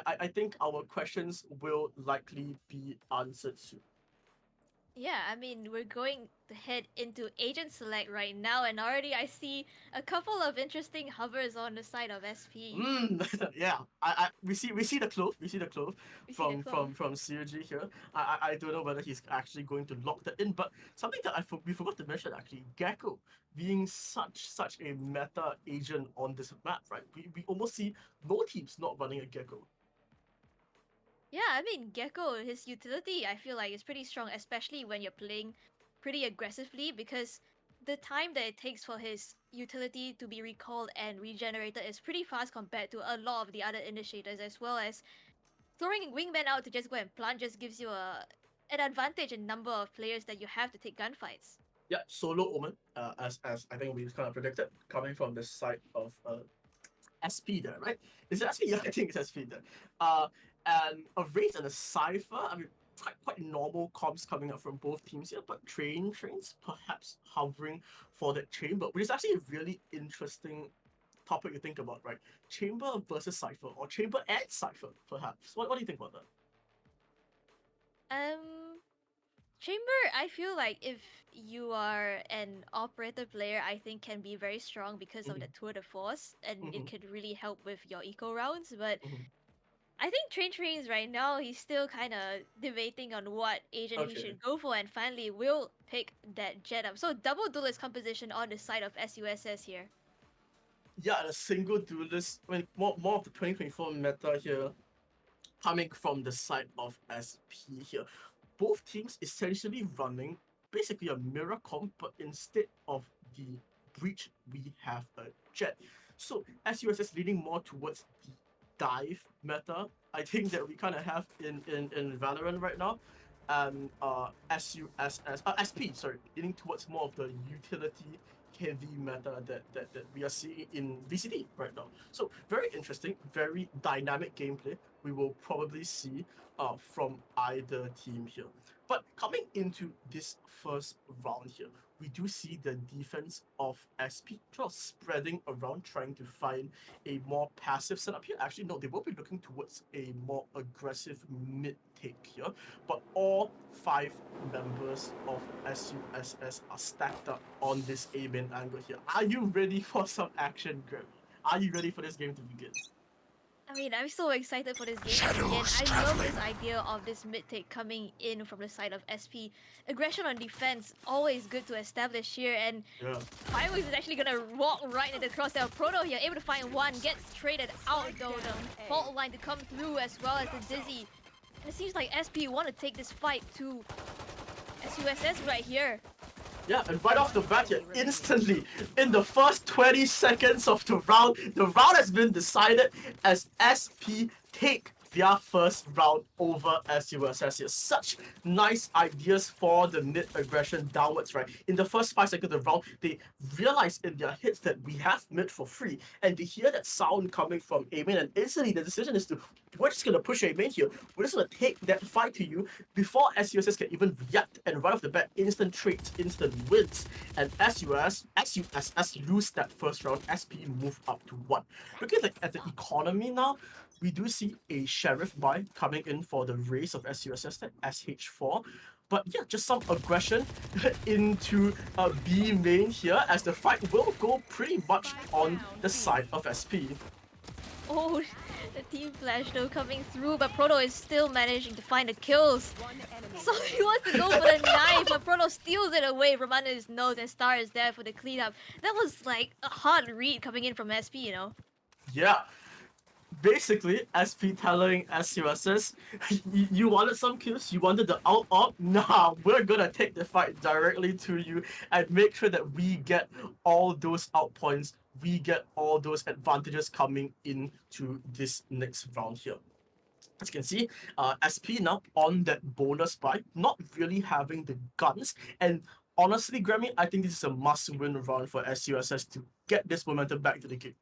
I think our questions will likely be answered soon. Yeah, I mean, we're going to head into Agent Select right now, and already I see a couple of interesting hovers on the side of SP. Yeah. We see the clove. We see the clove We see the clone. from CG here. I don't know whether he's actually going to lock that in, but something that we forgot to mention actually, Gecko being such a meta agent on this map, right? We almost see no teams not running a Gecko. Yeah, I mean, Gecko, his utility, I feel like is pretty strong, especially when you're playing pretty aggressively, because the time that it takes for his utility to be recalled and regenerated is pretty fast compared to a lot of the other initiators, as well as throwing Wingman out to just go and plant just gives you an advantage in number of players that you have to take gunfights. Yeah, solo Omen, as I think we kind of predicted, coming from the side of SP there, right? Is it SP? Yeah, I think it's SP there. Uh, and a race and a cipher. I mean, quite normal comps coming up from both teams here, but trains perhaps hovering for that chamber, which is actually a really interesting topic to think about, right? Chamber versus cipher, or chamber and cipher, perhaps. What do you think about that? Um, Chamber, I feel like if you are an operator player, I think can be very strong because of Mm-hmm, the tour de force, and mm-hmm, it could really help with your eco rounds. But mm-hmm. I think Trains right now, he's still kind of debating on what agent he Okay. should go for, and finally will pick that jet up. So double duelist composition on the side of SUSS here. Yeah, and a single duelist. I mean, more of the 2024 meta here coming from the side of SP here. Both teams essentially running basically a mirror comp, but instead of the breach, we have a jet. So SUSS leaning more towards the dive meta. I think that we kind of have in Valorant right now. And SP, sorry, leaning towards more of the utility heavy meta that we are seeing in VCT right now. So very interesting, very dynamic gameplay we will probably see from either team here. But coming into this first round here, we do see the defense of SP just spreading around, trying to find a more passive setup here. Actually, no, they will be looking towards a more aggressive mid take here. But all 5 members of SUSS are stacked up on this A main angle here. Are you ready for some action, Greg? Are you ready for this game to begin? I mean, I'm so excited for this game to begin. Shadows I love traveling. this idea of this mid take coming in from the side of SP. Aggression on defense, always good to establish here, and Yeah. Fireworks is actually gonna walk right into the crosshair. Proto here, able to find one, gets traded out though. The fault line to come through as well as the Dizzy. And it seems like SP want to take this fight to SUSS right here. Yeah, and right off the bat here, instantly, in the first 20 seconds of the round has been decided as SP take their first round over SUSS here. Such nice ideas for the mid aggression downwards, right? In the first 5 seconds of the round, they realize in their hits that we have mid for free, and they hear that sound coming from A main, and instantly the decision is to, we're just gonna push A main here. We're just gonna take that fight to you before SUSS can even react, and right off the bat, instant trades, instant wins, and SUSS lose that first round. SP move up to 1. Looking at the economy now, we do see a sheriff buy coming in for the race of SUSS at SH4. But yeah, just some aggression into B main here, as the fight will go pretty much on the side of SP. Oh, the team flash though coming through, but Proto is still managing to find the kills. So he wants to go for the knife, but Proto steals it away from under his nose, and Star is there for the cleanup. That was like a hard read coming in from SP, you know? Yeah, basically, SP telling SUSS, you wanted some kills, you wanted the out up, nah, we're gonna take the fight directly to you and make sure that we get all those out points, we get all those advantages coming into this next round here. As you can see, SP now on that bonus buy, not really having the guns, and honestly, Grammy, I think this is a must-win round for SUSS to get this momentum back to the game.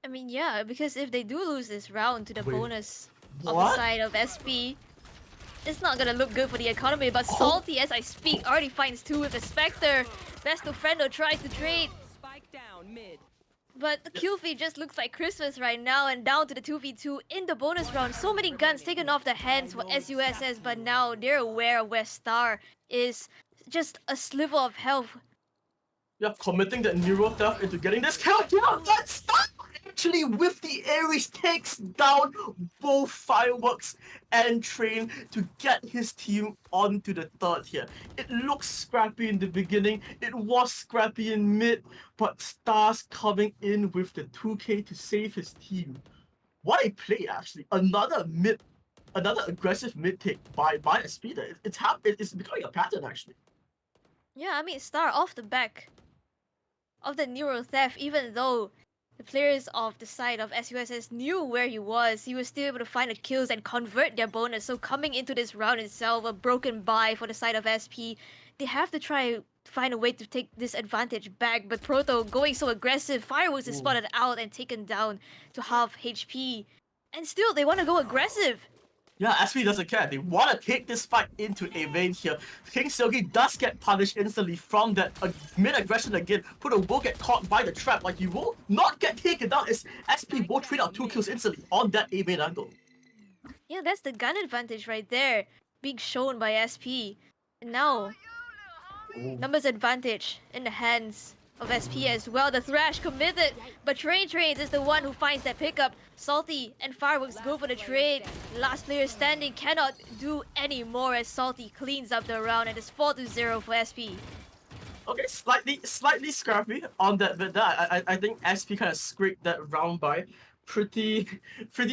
I mean, yeah, because if they do lose this round to the Wait, bonus of the what? side of SP, it's not gonna look good for the economy. But Oh, Salty, as I speak, already finds two with the Spectre. Best of Friendo tries to trade. Spike down mid. But the kill feed just looks like Christmas right now, and down to the 2v2 in the bonus round. So many guns taken off the hands for SUSS, but now they're aware of where Star is. Just a sliver of health. Yeah, committing that neuro theft into getting this kill. Yeah, that's stop! Actually, with the Ares takes down both Fireworks and Train to get his team onto the third here. It looks scrappy in the beginning, it was scrappy in mid, but Stars coming in with the 2k to save his team. What a play, actually. Another aggressive mid take by a speeder. It's becoming a pattern, actually. Yeah, I mean, Star off the back of the neuro theft, even though the players of the side of SUSS knew where he was still able to find the kills and convert their bonus. So coming into this round itself, a broken buy for the side of SP, they have to try find a way to take this advantage back. But Proto going so aggressive, Fireworks is Ooh. spotted out and taken down to half HP. And still, they want to go aggressive. Yeah, SP doesn't care. They want to take this fight into a vein here. King Silky does get punished instantly from that mid-aggression again. Proto will get caught by the trap, like he will not get taken down as SP will trade out 2 kills instantly on that A main angle. Yeah, that's the gun advantage right there, being shown by SP. And now, Ooh. numbers advantage in the hands of SP as well. The Thrash committed, but Trains is the one who finds that pickup. Salty and Fireworks go for the trade. Last player standing cannot do any more as Salty cleans up the round, and it's 4-0 for SP. Okay, slightly scrappy on that, but I think SP kind of scraped that round by pretty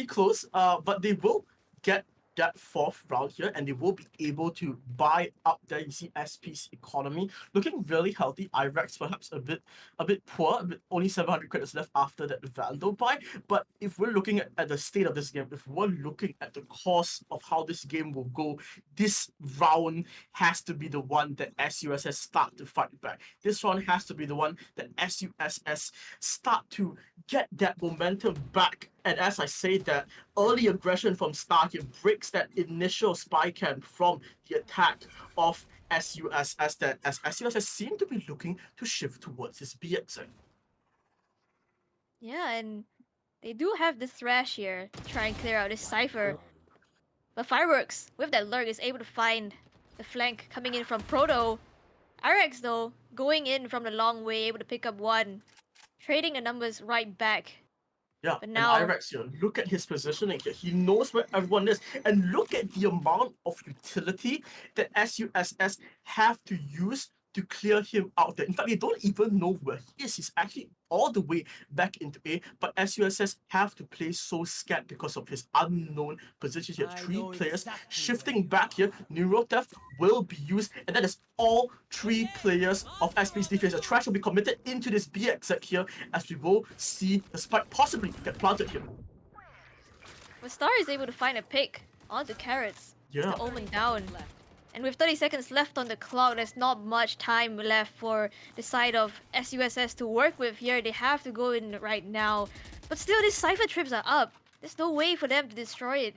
close. But they will get that fourth round here, and they will be able to buy up there. You see SP's economy looking really healthy. Irex perhaps a bit poor, only 700 credits left after that Vandal buy. But if we're looking at the state of this game, if we're looking at the course of how this game will go, this round has to be the one that SUSS start to fight back. This round has to be the one that SUSS start to get that momentum back. And as I say that, early aggression from Stark, it breaks that initial spy camp from the attack of SUSS as SUSS seem to be looking to shift towards his BX. Yeah, and they do have the Thrash here to try and clear out this Cypher. But Fireworks, with that lurk, is able to find the flank coming in from Proto. Irex, though, going in from the long way, able to pick up one. Trading the numbers right back. Yeah, But now, and Irex here, look at his positioning here. He knows where everyone is. And look at the amount of utility that SUSS have to use to clear him out there. In fact, they don't even know where he is. He's actually all the way back into A, but SUSS have to play so scared because of his unknown position here. 3 players shifting back here. Neuro Theft will be used, and that is all 3 players of SP's defense. A trash will be committed into this B exec here, as we will see the spike possibly get planted here. but Star is able to find a pick onto Carrots. Yeah. The Omen down. And with 30 seconds left on the clock, there's not much time left for the side of SUSS to work with here. They have to go in right now. But still, these Cypher trips are up. There's no way for them to destroy it.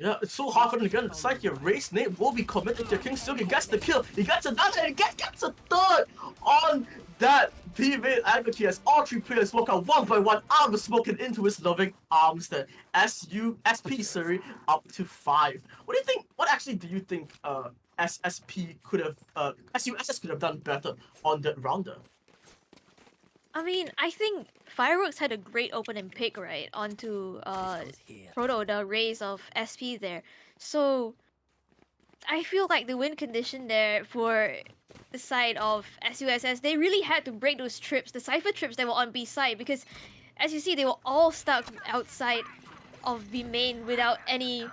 Yeah, it's so hard for them to get inside here. Race Nate will be committed to King Silky. Gets the kill. He gets another and gets a third on that teammate angle here as all 3 players walk out one by one out of the smoke and into his loving arms there. SP, sorry, up to 5. What do you think? What actually do you think SSP could have SUSS could have done better on that rounder? I mean, I think Fireworks had a great opening pick, right? Onto Proto, the raise of SP there. So I feel like the win condition there for the side of SUSS, they really had to break those trips, the Cypher trips that were on B side, because as you see, they were all stuck outside of B main without any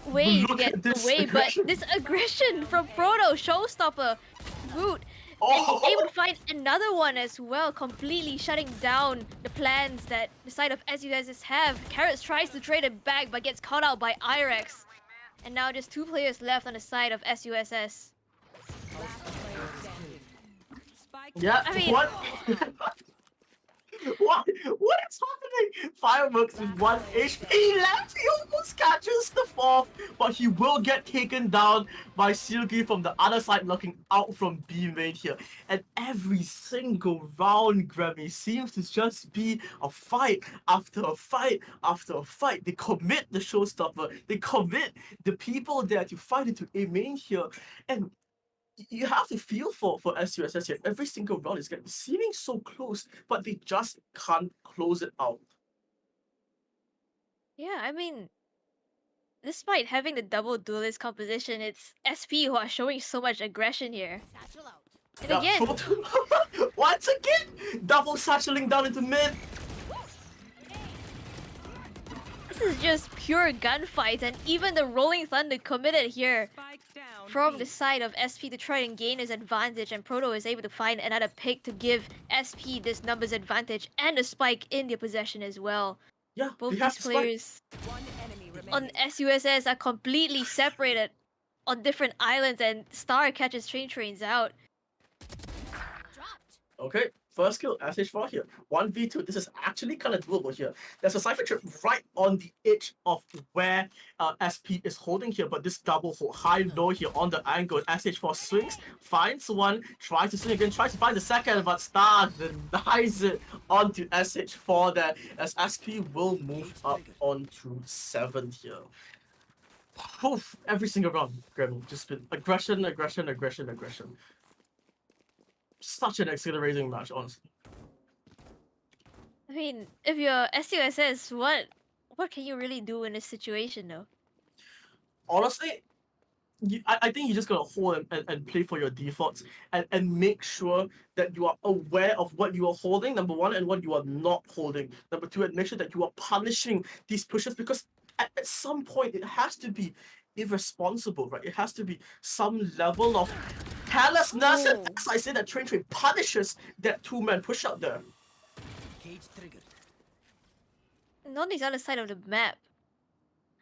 way to get away. But this aggression from Proto, showstopper, Woot, and able to find another one as well, completely shutting down the plans that the side of SUSS have. Carrots tries to trade it back but gets caught out by Irex. And now just 2 players left on the side of SUSS. Yeah, I mean, what? What? What is happening? Fireworks with 1 HP left. He almost catches the fourth, but he will get taken down by Silgi from the other side, looking out from B main here. And every single round, Grammy, seems to just be a fight after a fight after a fight. They commit the showstopper. They commit the people there to fight into A main here. And you have to feel for SUSS here. Every single round is getting seeming so close, but they just can't close it out. Yeah, I mean, despite having the double duelist composition, it's SP who are showing so much aggression here. And Yeah, again, once again, double satcheling down into mid. this is just pure gunfight, and even the Rolling Thunder committed here from the side of SP to try and gain his advantage, and Proto is able to find another pick to give SP this numbers advantage and a spike in their possession as well. Yeah, Both they have these to spike. players on SUSS are completely separated on different islands, and Star catches Trains out. Okay, first kill, SH4 here. 1v2, this is actually kind of doable here. There's a Cypher trip right on the edge of where SP is holding here, but this double hold, high-low here on the angle. SH4 swings, finds one, tries to swing again, tries to find the second, but Star denies it onto SH4 there, as SP will move up onto 7 here. Oof, every single round, Grammy, just been aggression, aggression, aggression, aggression. Such an exhilarating match, honestly. I mean, if you're SUSS, what can you really do in this situation though? Honestly, I think you just gotta hold and play for your defaults and make sure that you are aware of what you are holding, number one, and what you are not holding. Number two, and make sure that you are punishing these pushes, because at some point it has to be irresponsible, right? It has to be some level of carelessness. And Oh. as I say, that Train punishes that two-man push out there. And on the other side of the map,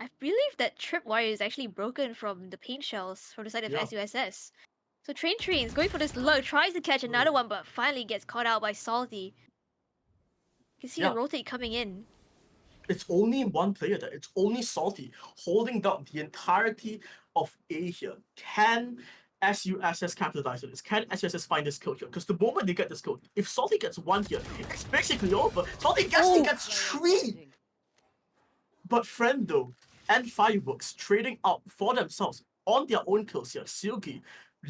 I believe that tripwire is actually broken from the paint shells from the side of Yeah. SUSS. So Train's going for this low, tries to catch another one, but finally gets caught out by Salty. You can see Yeah. the rotate coming in. It's only one player there. It's only Salty holding down the entirety of A here. Can SUSS capitalize on this? Can SUSS find this kill here? Because the moment they get this kill, if Salty gets one here, it's basically over. Salty actually gets 3. But Friendo and Fireworks trading out for themselves on their own kills here. Silgi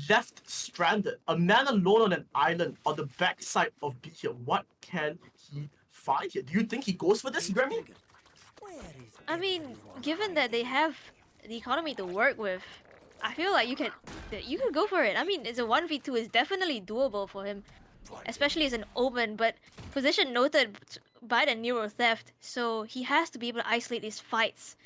left stranded, a man alone on an island on the backside of B here. What can he find here? Do you think he goes for this, Grammy? I mean, given that they have the economy to work with, I feel like you could go for it. I mean, it's a 1v2 is definitely doable for him, especially as an Omen, but position noted by the Neuro Theft, so he has to be able to isolate these fights.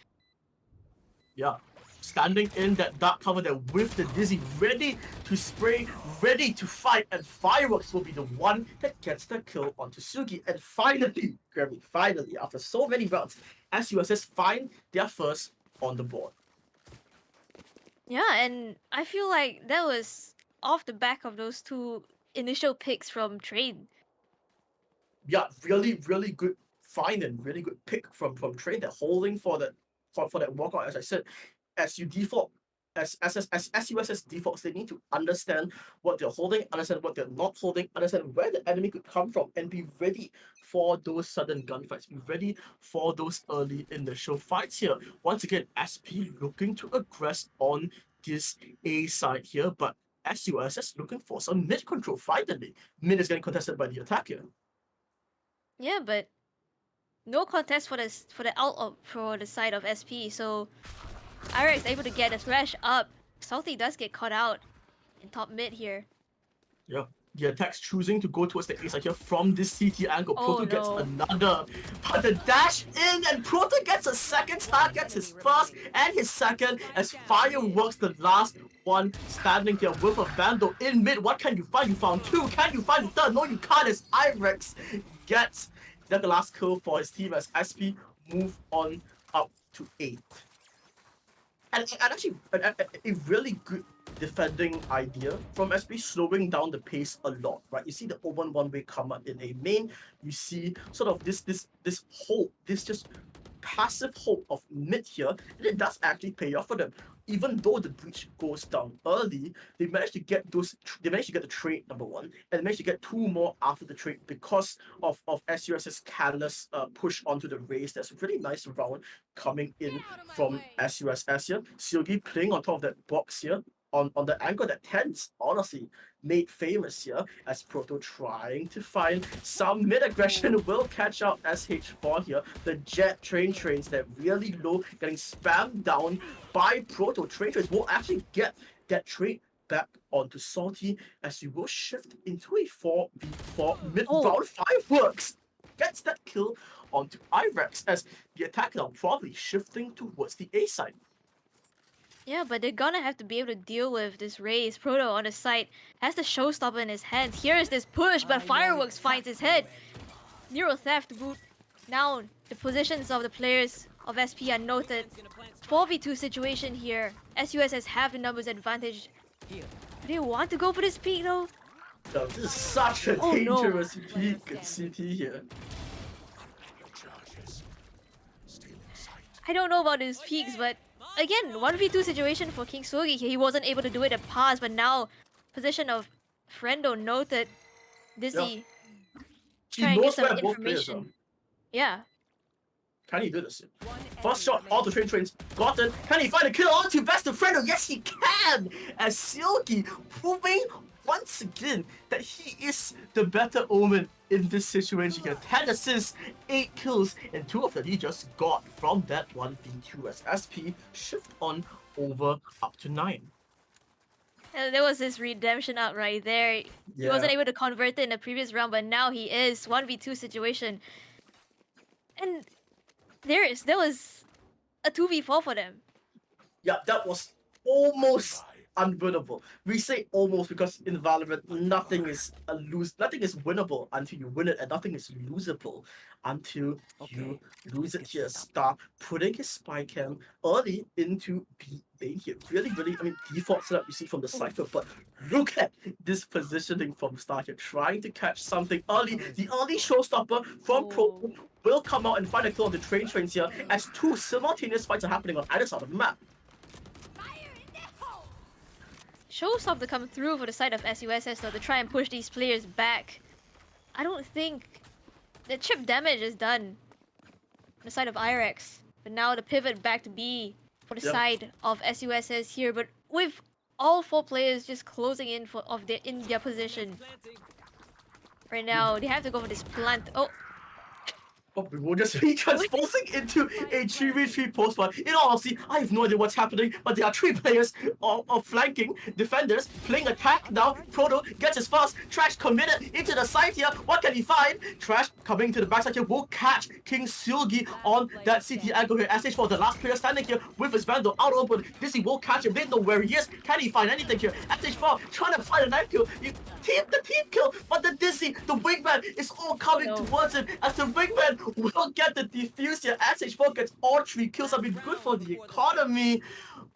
Yeah. Standing in that dark cover there with the Dizzy, ready to spray, ready to fight, and Fireworks will be the one that gets the kill onto Sugi. And finally, Grammy, finally, after so many rounds, SUSS find their first on the board. Yeah, and I feel like that was off the back of those two initial picks from Train. Yeah, really, really good find and really good pick from Train. They're holding for that walkout, as I said. As you default, as SUSS defaults, they need to understand what they're holding, understand what they're not holding, understand where the enemy could come from, and be ready for those sudden gunfights. Be ready for those early in the show fights here. Once again, SP looking to aggress on this A side here, but SUSS looking for some mid control finally. Mid is getting contested by the attacker. Yeah, but no contest for the side of SP, so Ira is able to get a thrash up. Salty does get caught out in top mid here. Yeah. The attack's choosing to go towards the A side here from this CT angle. Oh, Proto gets no. another. But the dash in, and Proto gets a second. Star gets his first and his second as Fireworks, the last one standing here with a Vandal in mid. What can you find? You found 2. Can you find the third? No, you can't, as Irex gets the last kill for his team as SP move on up to 8. and actually a really good defending idea from SB, slowing down the pace a lot, right? You see the open one-way come up in a main, you see sort of this hope, this just passive hope of mid here, and it does actually pay off for them. Even though the breach goes down early, they managed to get the trade number one, and they managed to get two more after the trade because of SUS's careless push onto the race. That's a really nice round coming in from SUSS here. Silgi playing on top of that box here on the angle that Tens honestly made famous here as Proto trying to find some mid aggression will catch out SH4 here. The jet trains that really low getting spammed down by Proto. Trains will actually get that trade back onto Salty as we will shift into a 4v4 mid round 5 works. Gets that kill onto Irex as the attack now probably shifting towards the A side. Yeah, but they're gonna have to be able to deal with this race. Proto on the side has the showstopper in his hands. Here is this push, but Fireworks finds his head. Neuro Theft boot. Now the positions of the players of SP are noted. 4v2 situation here. SUSS have the numbers advantage. Do they want to go for this peak though? No, this is such a dangerous peak in CT here. I don't know about his peaks, but again, 1v2 situation for King Sugi. He wasn't able to do it at pass, but now position of Friendo noted. Dizzy. He Try and get knows some where both players are. information. Yeah. Can he do this? First shot, all the trains got it. Can he find a kill onto best of Friendo? Yes, he can! As Silky proving once again that he is the better omen in this situation here. 10 assists, 8 kills, and 2 of them he just got from that 1v2 as SP shift on over up to 9. And there was his redemption up right there. He wasn't able to convert it in the previous round, but now he is. 1v2 situation. And there was a 2v4 for them. Yeah, that was almost unwinnable. We say almost because in Valorant nothing is winnable until you win it, and nothing is losable until you lose it here. Star putting his spy cam early into B lane here. Really, I mean, default setup you see from the Cypher, but look at this positioning from Star here, trying to catch something early. The early showstopper from Pro will come out and find a kill on the trains here as two simultaneous fights are happening on either side of the map. Showstop to come through for the side of SUSS though to try and push these players back. I don't think the chip damage is done on the side of Irex, but now the pivot back to B for the side of SUSS here. But with all 4 players just closing in in their position right now, they have to go for this plant. We will just be transposing into a 3v3 post fight. In all honesty, I have no idea what's happening, but there are 3 players of flanking defenders playing attack now. Proto gets his first. Trash committed into the side here. What can he find? Trash coming to the backside here will catch King Silgi on that CT angle here. SH4, the last player standing here with his Vandal out open. Dizzy will catch him. They know where he is. Can he find anything here? SH4 trying to find a knife kill. The team kill, but the Dizzy, the wingman is all coming towards him as the wingman will get the defuse here. SH4 gets all 3 kills. I mean, good for the economy,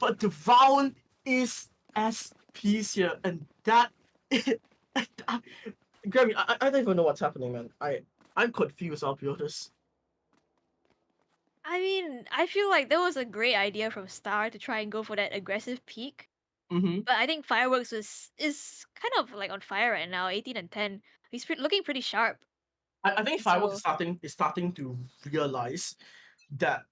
but the round is SP's here, and that Grammy, I don't even know what's happening, man. I'm confused, I'll be honest. I mean, I feel like that was a great idea from Star to try and go for that aggressive peak. But I think Fireworks is kind of like on fire right now, 18 and 10. He's looking pretty sharp. I think Fireworks is starting to realize that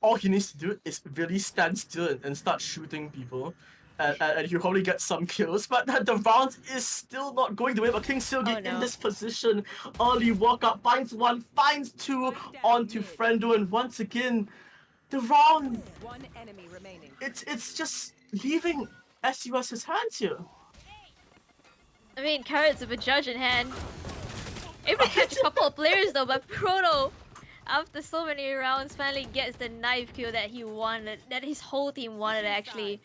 all he needs to do is really stand still and start shooting people. And he'll probably get some kills, but the round is still not going the way. But King Silgi in this position, early walk up, finds 1, finds 2 onto Friendo, and once again, the round. One enemy remaining. It's just leaving SUS's hands here. I mean, Carrots with a judge in hand. Able to catch a couple of players though, but Proto, after so many rounds, finally gets the knife kill that he wanted, that his whole team wanted actually.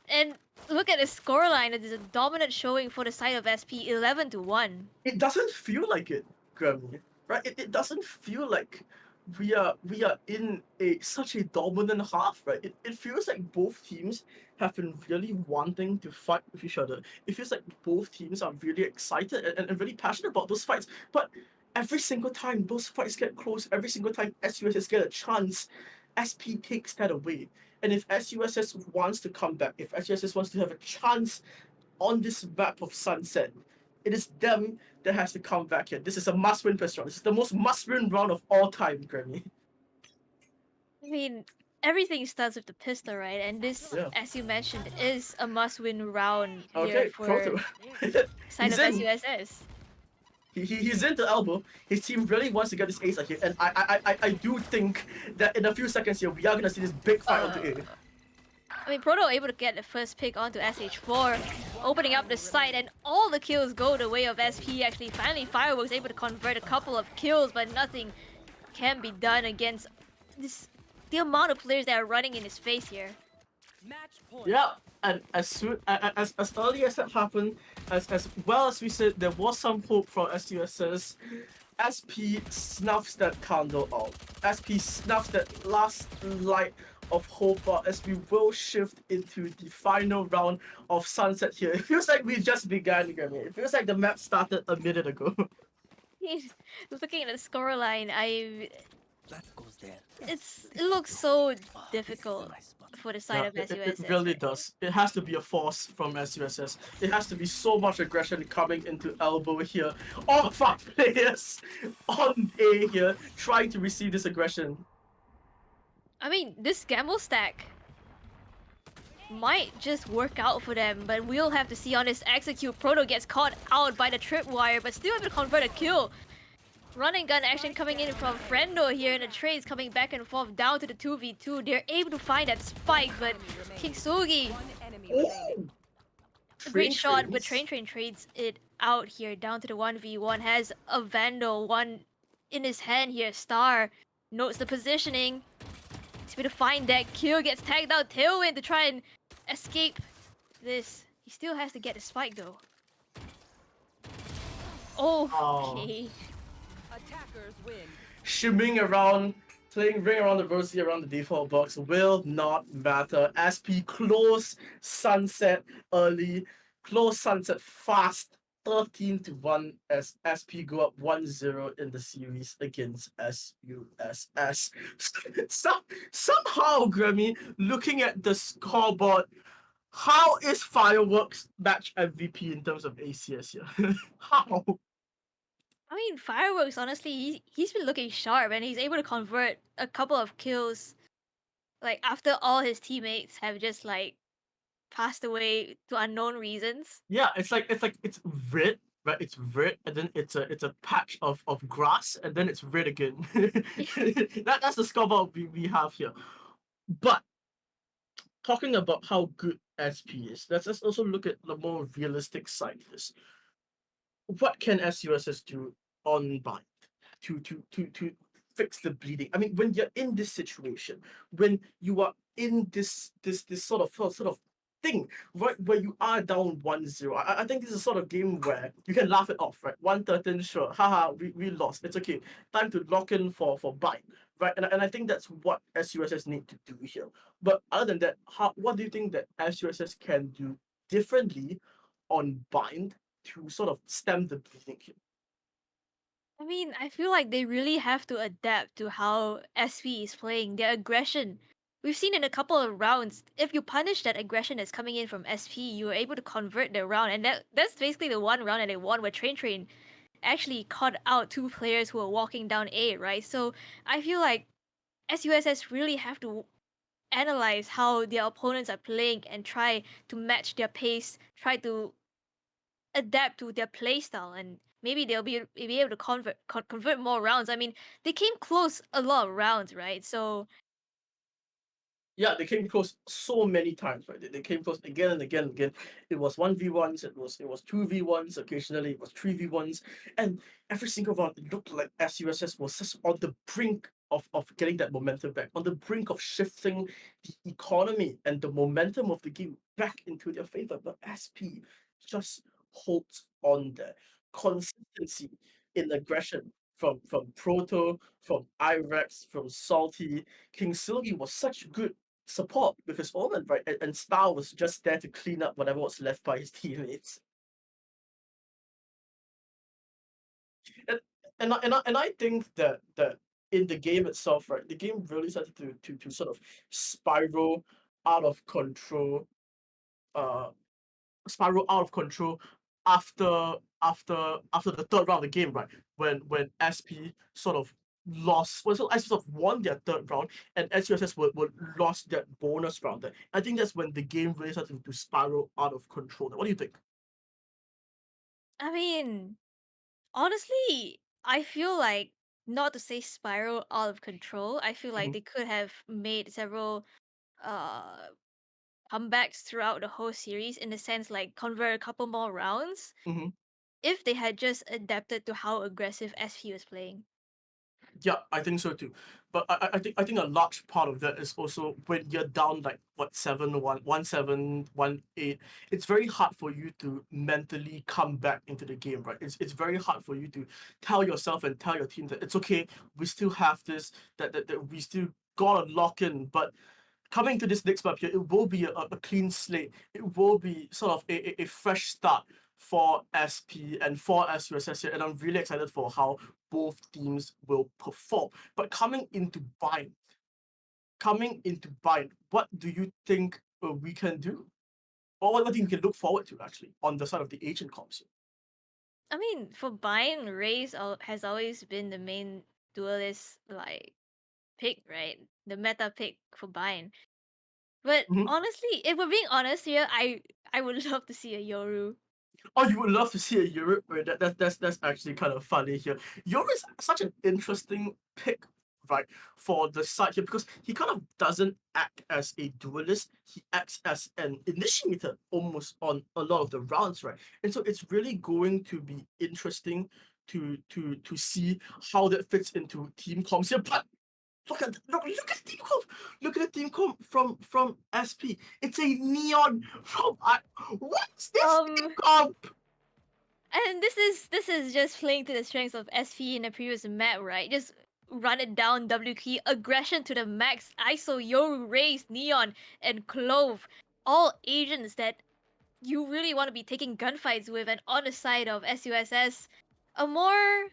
And look at the scoreline, it is a dominant showing for the side of SP, 11-1. It doesn't feel like it, Grammy. Right? It doesn't feel like we are in a such a dominant half, right? It feels like both teams have been really wanting to fight with each other. It feels like both teams are really excited and really passionate about those fights. But every single time those fights get close, every single time SUSS get a chance, SP takes that away. And if SUSS wants to come back, if SUSS wants to have a chance on this map of Sunset, it is them that has to come back here. This is a must-win first round. This is the most must-win round of all time, Grammy. I mean, everything starts with the pistol, right? And this, Yeah. as you mentioned, is a must-win round here Okay, for Proto. side He's of in. SUSS. He's into elbow. His team really wants to get this ace out here, and I do think that in a few seconds here we are gonna see this big fight onto A. I mean, Proto able to get the first pick onto SH4, opening up the site, and all the kills go the way of SP. Actually, finally, Fireworks able to convert a couple of kills, but nothing can be done against this the amount of players that are running in his face here. Yeah, and as soon as early as that happened, as well as we said, there was some hope from SUSS. SP snuffs that candle out. SP snuffs that last light of hope, but as we will shift into the final round of Sunset here. It feels like we just began, Grammy. It feels like the map started a minute ago. Looking at the scoreline, it looks so difficult for the side Yeah, of it SUSS, really right? does. It has to be a force from SUSS. It has to be so much aggression coming into elbow here. All 5 players on A here trying to receive this aggression. I mean, this gamble stack might just work out for them, but we'll have to see on this execute. Proto gets caught out by the tripwire, but still able to convert a kill. Running gun action coming in from Frendo here, and the trades coming back and forth down to the 2v2. They're able to find that spike, but Kintsugi, Oh, a great train shot, but trains. Train trades it out here down to the 1v1. Has a Vandal, one in his hand here. Star notes the positioning. He's able to find that kill, gets tagged out. Tailwind to try and escape this. He still has to get the spike though. Oh, Oh, okay. shimming around, playing ring around the rosy around the default box will not matter. SP close sunset early, close sunset fast. 13-1 as SP go up 1-0 in the series against SUSS. Somehow, Grammy, looking at the scoreboard, how is Fireworks match MVP in terms of ACS here? How? I mean, Fireworks, honestly, he's been looking sharp and he's able to convert a couple of kills. Like, after all his teammates have just, like, passed away to unknown reasons. Yeah, it's red, right? It's red, and then it's a patch of grass, and then it's red again. That's the scoreboard we have here. But talking about how good SP is, let's also look at the more realistic side of this. What can SUSS do on bind to fix the bleeding? I mean, when you're in this situation, when you are in this sort of thing, right, where you are down 1-0, I think this is a sort of game where you can laugh it off, right? 113, sure, haha, we lost. It's okay. Time to lock in for bind, right? And I think that's what SUSS need to do here. But other than that, what do you think that SUSS can do differently on bind to sort of stem the bleeding here? I mean, I feel like they really have to adapt to how SV is playing, their aggression. We've seen in a couple of rounds, if you punish that aggression that's coming in from SP, you are able to convert the round. And that's basically the one round that they won where Train actually caught out two players who were walking down A, right? So I feel like SUSS really have to analyze how their opponents are playing and try to match their pace, try to adapt to their play style, and maybe they'll be able to convert more rounds. I mean, they came close a lot of rounds, right? So Yeah, they came close so many times, right? They came close again and again and again. It was 1v1s, it was 2v1s, occasionally it was 3v1s, and every single round it looked like SUSS was just on the brink of getting that momentum back, on the brink of shifting the economy and the momentum of the game back into their favor. But SP just holds on there. Consistency in aggression. from Proto, from Irex, from Salty. King Sylvie was such good support with his Omen, right? And Star was just there to clean up whatever was left by his teammates. And and I think that in the game itself, right, the game really started to sort of spiral out of control, uh, spiral out of control after the third round of the game, right? When SP sort of lost, well, so SP sort of won their third round, and SUSS would lost that bonus round. There, I think that's when the game really started to spiral out of control. What do you think? I mean, honestly, I feel like not to say spiral out of control. I feel like Hmm. they could have made several uh comebacks throughout the whole series in the sense like convert a couple more rounds Hmm. if they had just adapted to how aggressive SP was playing. Yeah, I think so too. But I think a large part of that is also when you're down like what 7-1, 1-7, 1-8, it's very hard for you to mentally come back into the game, right? It's very hard for you to tell yourself and tell your team that it's okay, we still have this, that we still gotta lock in. But coming to this next map here, it will be a clean slate. It will be sort of a fresh start for SP and for SUSS here, and I'm really excited for how both teams will perform. But coming into Bind, what do you think we can do? Or what do you think we can look forward to actually on the side of the Asian comps? I mean, for Bind, has always been the main duelist like pick, right? The meta pick for Bind. But Mhm. honestly, if we're being honest here, I would love to see a Yoru. Oh, you would love to see a Europe, right? That's actually kind of funny here. Europe is such an interesting pick, right, for the side here because he kind of doesn't act as a duelist. He acts as an initiator almost on a lot of the rounds, right? And so it's really going to be interesting to see how that fits into team comps here. But look at the team comp. Look at the team comp from SP. It's a neon from what's this team Um, comp? and this is just playing to the strengths of SV in the previous map, right? Just run it down, W key, aggression to the max, ISO, Yoru, Raze, Neon, and Clove. All agents that you really want to be taking gunfights with, and on the side of SUSS, a more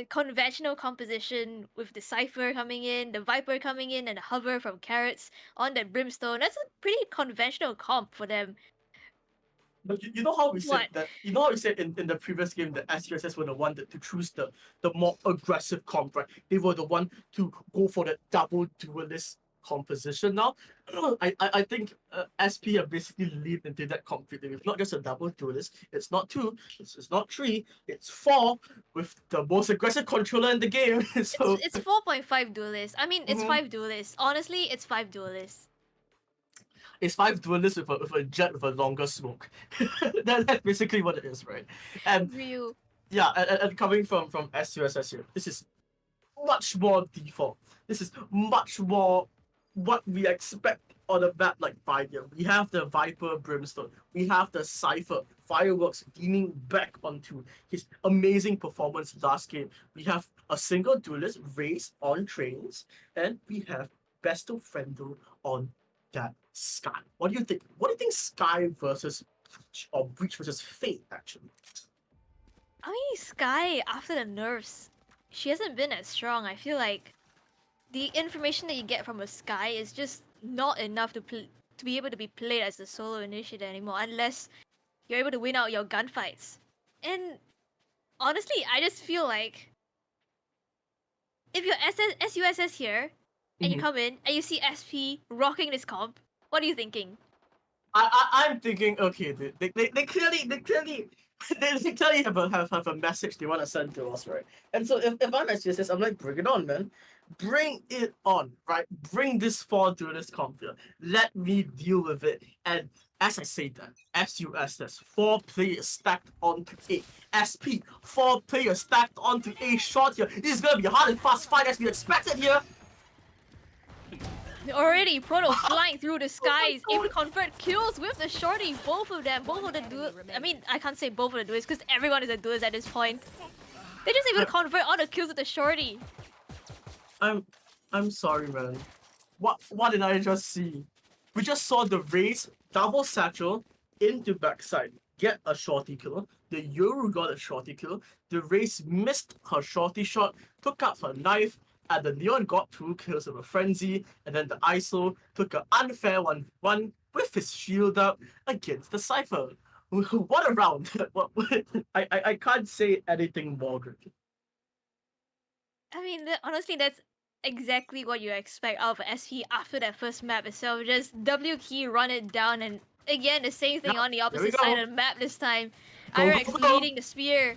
conventional composition with the Cypher coming in, the Viper coming in, and the Hover from Carrots on that Brimstone. That's a pretty conventional comp for them. But you know how we said What? that, you know how we said in the previous game that SUSS were the one to choose the more aggressive comp, right? They were the one to go for the double duelist composition. Now, I think SP have basically leaned into that completely. It's not just a double duelist. It's not two. It's not three. It's four with the most aggressive controller in the game. So It's 4.5 duelists. I mean, it's mhm. 5 duelists. Honestly, it's 5 duelists. It's five duelists with a jet with a longer smoke. That's basically what it is, right? And Real. yeah, and coming from SUSS here, this is much more default. This is much more what we expect on a map like Fire. We have the Viper Brimstone. We have the Cypher Fireworks leaning back onto his amazing performance last game. We have a single duelist race on trains, and we have Besto Friendo on that Sky. What do you think? What do you think Sky versus Breach or Breach versus Fate actually? I mean, Sky, after the nerfs, she hasn't been as strong. I feel like the information that you get from a Sky is just not enough to be able to be played as a solo initiator anymore unless you're able to win out your gunfights. And honestly, I just feel like if you're SUSS here and you Mhm. come in and you see SP rocking this comp, what are you thinking? I'm thinking, okay, they clearly they clearly have a message they want to send to us, right? And so if I'm SGSS, I'm like, bring it on, man. Bring it on, right? Bring this fall to this conflict. Let me deal with it. And as I say that, SUSS, 4 players stacked onto A. SP, 4 players stacked onto A short here. This is gonna be a hard and fast fight as we expected here. Already, Proto flying through the Oh my skies, able to god. convert kills with the shorty. Both of them, both of the duel. I mean, I can't say both of the duels because everyone is a duelist at this point. They just able to convert all the kills with the shorty. I'm sorry, man. What did I just see? We just saw the Raze double satchel into backside, get a shorty kill. The Yoru got a shorty kill. The Raze missed her shorty shot, took out her knife, and the Neon got 2 kills with a frenzy, and then the ISO took an unfair 1v1 with his shield up against the Cypher. What a round! I can't say anything more good. I mean, honestly, that's exactly what you expect out of SP after that first map itself. Just W key, run it down, and again, the same thing Yep, on the there we opposite go. side of the map this time. Go, Irex go, go. leading the spear.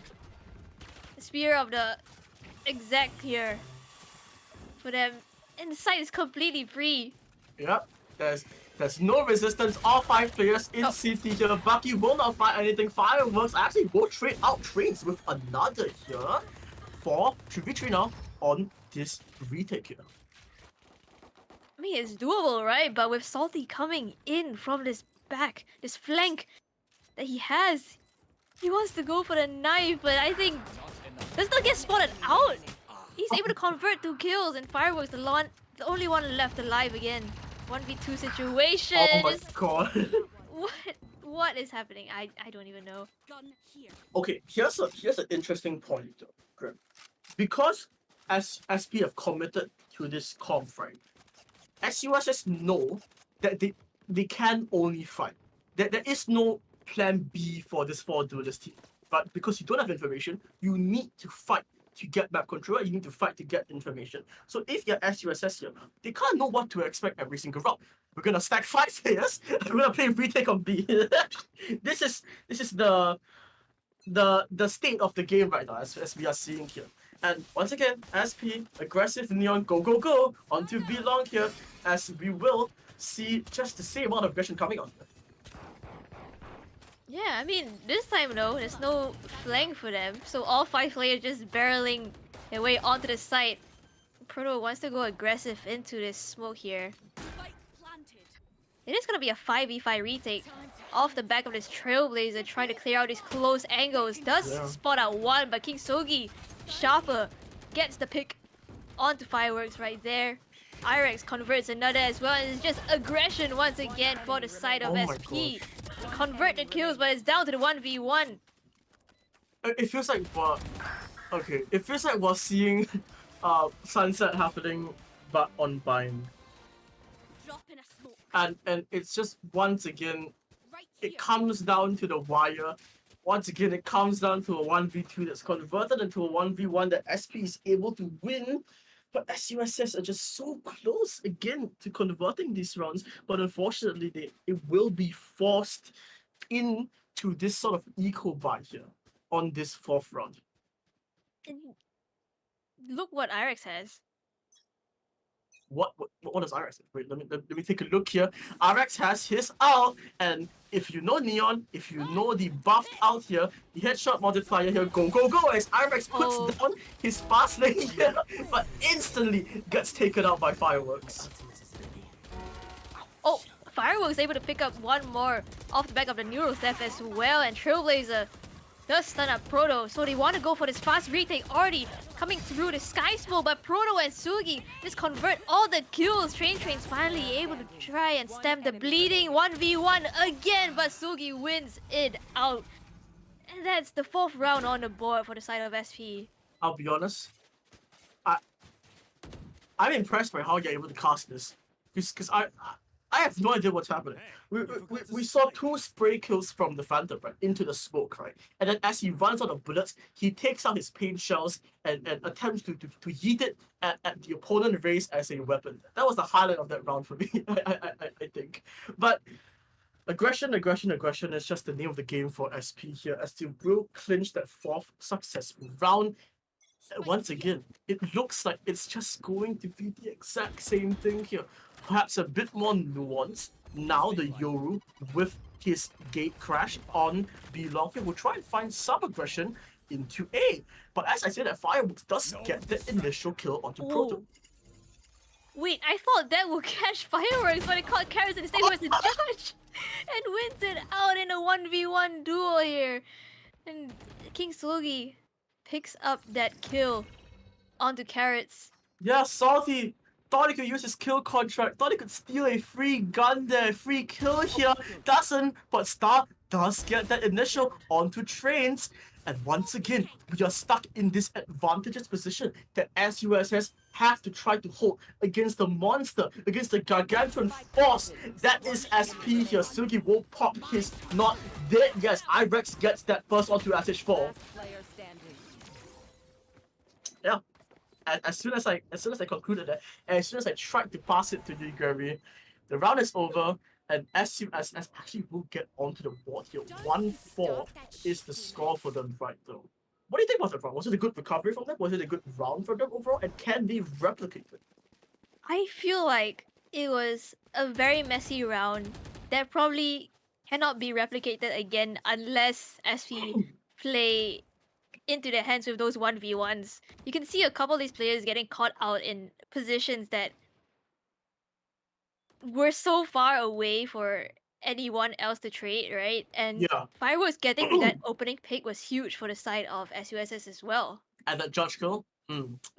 The spear of the exact here for them. And the site is completely free. Yep, there's no resistance. All 5 players in CT here. Bucky will not find anything. Fireworks actually go trade out trades with another here for 3v3 now on this retake here. I mean, it's doable, right? But with Salty coming in from this back, this flank that he has, he wants to go for the knife, but I think does not get spotted out. He's able to convert 2 kills, and Fireworks the only one left alive again. 1v2 situation. Oh my god. What is happening? I don't even know. Okay, here's an interesting point though, Grim. Because as SP have committed to this comp, right? SUSS know that they can only fight. There is no plan B for this 4 duelist team. But because you don't have information, you need to fight to get map control, you need to fight to get information. So if you're SUSS here, they can't know what to expect every single round. We're gonna stack 5 players, we're gonna play retake on B. This is the state of the game right now as we are seeing here. And once again, SP, aggressive Neon, go, go, go, onto B long here, as we will see just the same amount of aggression coming on. Yeah, I mean, this time though, there's no flank for them, so all 5 players just barreling their way onto the site. Proto wants to go aggressive into this smoke here. It is gonna be a 5v5 retake off the back of this Trailblazer trying to clear out these close angles. Does spot out one, but King Sogi, sharper, gets the pick onto Fireworks right there. Irex converts another as well, and it's just aggression once again for the side of SP. Convert the kills, but it's down to the 1v1. It feels like it feels like we're seeing Sunset happening but on Bind. And it's just once again it comes down to the wire. Once again it comes down to a 1v2 that's converted into a 1v1 that SP is able to win. But SUSS are just so close again to converting these rounds, but unfortunately it will be forced into this sort of eco buy here on this 4th round. And look what Irex has. What does RX have? Wait, let me take a look here. RX has his ult, and if you know Neon, if you know the buffed out here, the headshot multiplier here, go, go, go, as RX puts down his fast lane here, but instantly gets taken out by Fireworks. Oh, Fireworks able to pick up one more off the back of the Neuro Theft as well, and Trailblazer does stun up Proto, so they want to go for this fast retake already coming through the Sky Smoke, but Proto and Sugi just convert all the kills. Train's finally able to try and stem the bleeding 1v1 again, but Sugi wins it out. And that's the 4th round on the board for the side of SP. I'll be honest, I'm impressed by how you're able to cast this, because I have no idea what's happening. We saw 2 spray kills from the Phantom, right, into the smoke, right? And then as he runs out of bullets, he takes out his paint shells and attempts to yeet it at the opponent Raze as a weapon. That was the highlight of that round for me, I think. But aggression is just the name of the game for SP here, as they will clinch that 4th successful round. Once again, it looks like it's just going to be the exact same thing here. Perhaps a bit more nuanced. Now the Yoru with his gate crash on B long here will try and find some aggression into A. But as I said, that Fireworks does get the initial kill onto Proto. Wait, I thought that would catch Fireworks, but it caught Carrots and stayed with the judge and wins it out in a 1v1 duel here. And King Slogi picks up that kill onto Carrots. Yeah, Salty thought he could use his kill contract, thought he could steal a free gun there, free kill here. Doesn't, but Star does get that initial onto Trains. And once again, we are stuck in this advantageous position that SUSS have to try to hold against the monster, against the gargantuan force that is SP here. Sugi will pop his not dead. Yes, Irex gets that first onto SH4. Yeah. As soon as I concluded that, and as soon as I tried to pass it to you, Gary, the round is over, and SUSS actually will get onto the board here. 1-4 is the score for them right now. What do you think about the round? Was it a good recovery from them? Was it a good round for them overall? And can they replicate it? I feel like it was a very messy round that probably cannot be replicated again unless SP play into their hands with those 1v1s. You can see a couple of these players getting caught out in positions that were so far away for anyone else to trade, right? And Yeah. Fireworks getting that opening pick was huge for the side of SUSS as well. And that judge kill?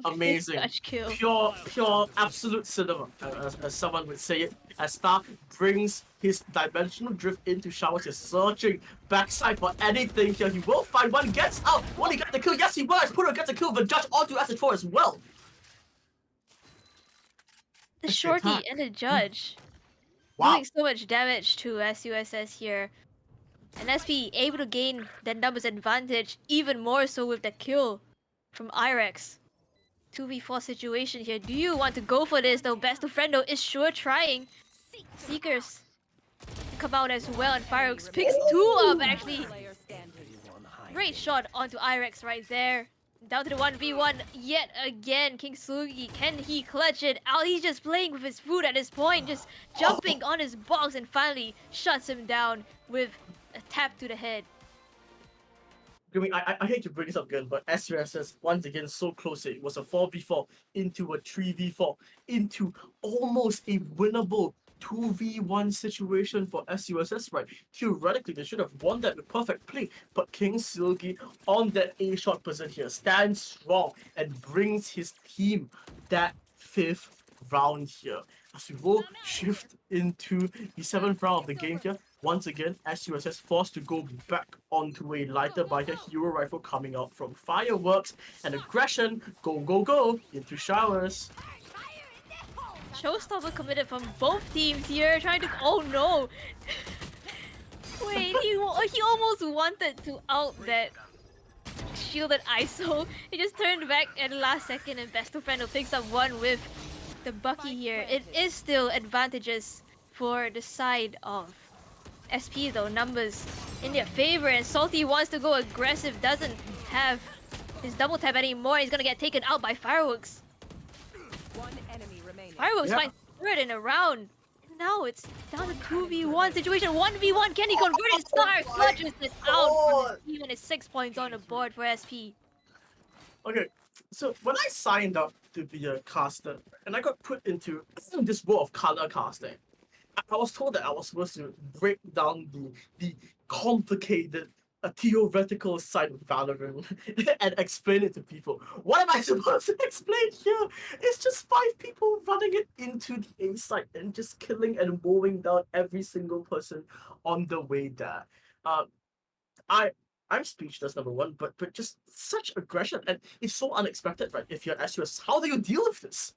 Amazing. Judge kill. Pure, absolute cinema, as someone would say it. As Star brings his dimensional drift into showers, he's searching backside for anything here. He will find one, gets out. Will he get the kill? Yes, he will. Puro gets a kill, but Judge onto SH4 as well. The That's the shorty attack. and the judge Wow. doing so much damage to SUSS here. And SP able to gain that numbers advantage even more so with the kill from Irex. 2v4 situation here. Do you want to go for this though? Best of Friendo is sure trying. Seekers come out as well, and Fireworks picks two up actually. Great shot onto Irex right there. Down to the 1v1 yet again. King Sugi, can he clutch it out? He's just playing with his food at this point, just jumping on his box, and finally shuts him down with a tap to the head. I mean, I hate to bring this up again, but SUSS once again so close. It was a 4v4 into a 3v4 into almost a winnable 2v1 situation for SUSS, right? Theoretically, they should have won that with perfect play, but King Silgi on that A-shot position here stands strong and brings his team that 5th round here. As we will shift into the 7th round of the game here, once again, SUSS forced to go back onto a lighter by the hero rifle coming out from Fireworks, and aggression, go, into showers. Showstopper committed from both teams here, trying to. Oh no! Wait, he almost wanted to out that shielded ISO. He just turned back at the last second, and Best of Friendo picks up one with the Bucky here. It is still advantageous for the side of SP though, numbers in their favor, and Salty wants to go aggressive, doesn't have his double tap anymore. He's gonna get taken out by Fireworks. One enemy remaining. Fireworks finds third in a round. And now it's down to 2v1 situation. 1v1, can he convert his star? Clutches it out from the team, and it's 6 points on the board for SP. Okay, so when I signed up to be a caster, and I got put into this role of color casting, I was told that I was supposed to break down the complicated, theoretical side of Valorant and explain it to people. What am I supposed to explain here? It's just 5 people running it into the A site and just killing and mowing down every single person on the way there. I'm speechless, number one, but just such aggression, and it's so unexpected, right? If you're SUS, how do you deal with this?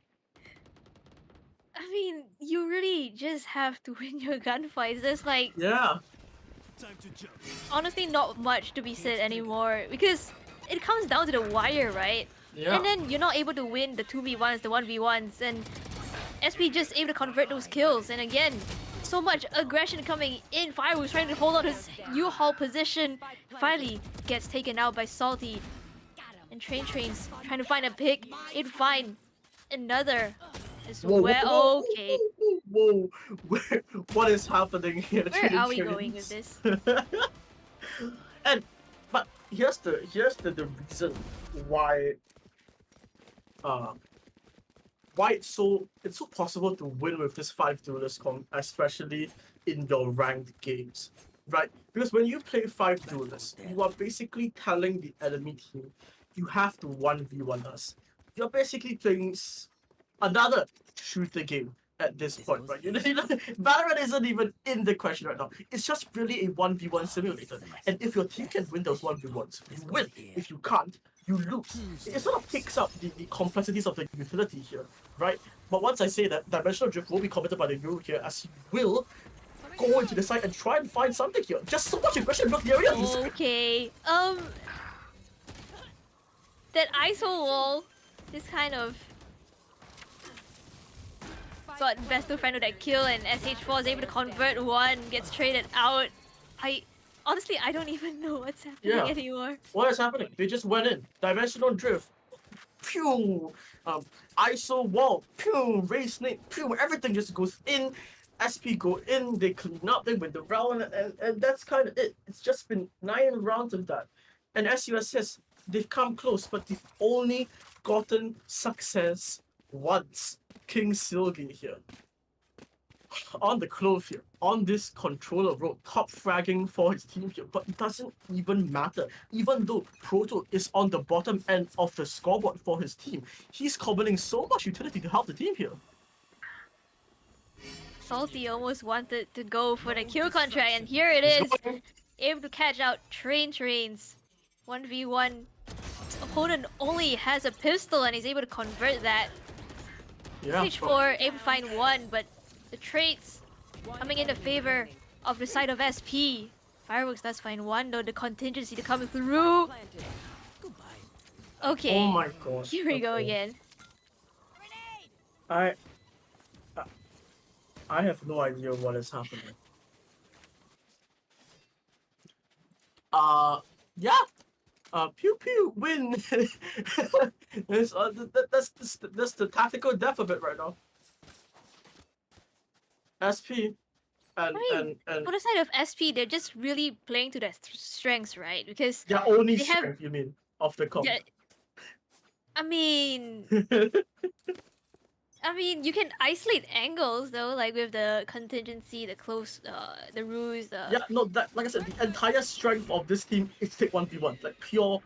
I mean, you really just have to win your gunfights. There's like, Yeah. honestly, not much to be said anymore, because it comes down to the wire, right? Yeah. And then you're not able to win the 2v1s, the 1v1s, and SP just able to convert those kills. And again, so much aggression coming in. Fireworks trying to hold on his U-Haul position. Finally gets taken out by Salty. And Train's trying to find a pick. He'd find another as well. Okay. Whoa. What is happening here? Where are we going with this? But here's the reason why it's so possible to win with this 5 duelist comp, especially in your ranked games, right? Because when you play 5 duelists, you are basically telling the enemy team you have to 1v1 us. You're basically playing another shooter game at this point, right? Valorant isn't even in the question right now. It's just really a 1v1 simulator. And if your team can win those 1v1s, you win. If you can't, you lose. It sort of takes up the complexities of the utility here, right? But once I say that, Dimensional Drift will be commented by the Euro here, as he will go into the site and try and find something here. Just so much aggression about the area. Okay. That ISO wall is kind of got best of friend with that kill, and SH4 is able to convert one, gets traded out. Honestly, I don't even know what's happening anymore. What is happening? They just went in. Dimensional Drift. Pew! ISO wall. Pew! Ray Snake. Pew! Everything just goes in. SP go in, they clean up, they win the round, and that's kind of it. It's just been 9 rounds of that. And SUSS, they've come close, but they've only gotten success once. King Silgi here. On the clove here, on this controller road, top fragging for his team here, but it doesn't even matter. Even though Proto is on the bottom end of the scoreboard for his team, he's combining so much utility to help the team here. Salty almost wanted to go for the kill contract, and here it is. Able to catch out Trains. 1v1. His opponent only has a pistol and he's able to convert that. Stage 4 able to find one, but the traits coming in the favor of the side of SP. Fireworks does find one, though the contingency to come through. Okay. Oh my god. Here we go again. I have no idea what is happening. Yeah. Pew pew win. That's the tactical depth of it right now. SP and For the side of SP, they're just really playing to their strengths, right? Because their only they strength, you mean, of the comp. Yeah, I mean, you can isolate angles though, like with the contingency, the close, the ruse. Yeah, no, that, like I said, the entire strength of this team is to take 1v1, like pure,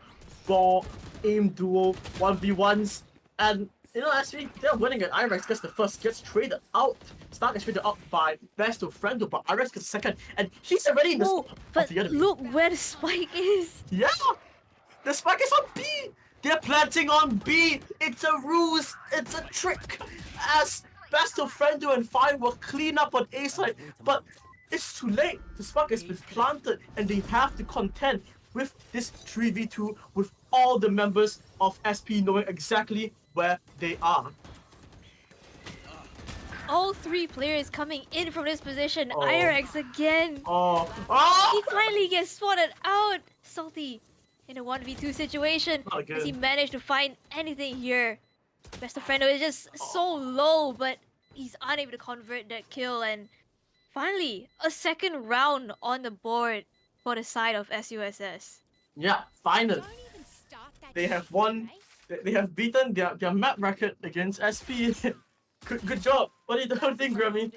raw, aim duo, 1v1s, and you know, SP, they're winning it. Irex gets the first, gets traded out. Stark gets traded out by best of Friendo, but Irex gets second, and he's already in the spot but of the enemy. look where the spike is. Yeah! The spike is on B! They're planting on B! It's a ruse! It's a trick! As best of Friendo and Fire will clean up on A side, but it's too late. The spike has been planted, and they have to contend with this 3v2 with all the members of SP knowing exactly where they are. All 3 players coming in from this position. Irex again. He finally gets spotted out. Salty in a 1v2 situation. Does he manage to find anything here? Best of Friendo is just so low, but he's unable to convert that kill. And finally, a second round on the board for the side of SUSS. Yeah, finally. They have won. They have beaten their map record against SP. Good job. What do you think, Grammy?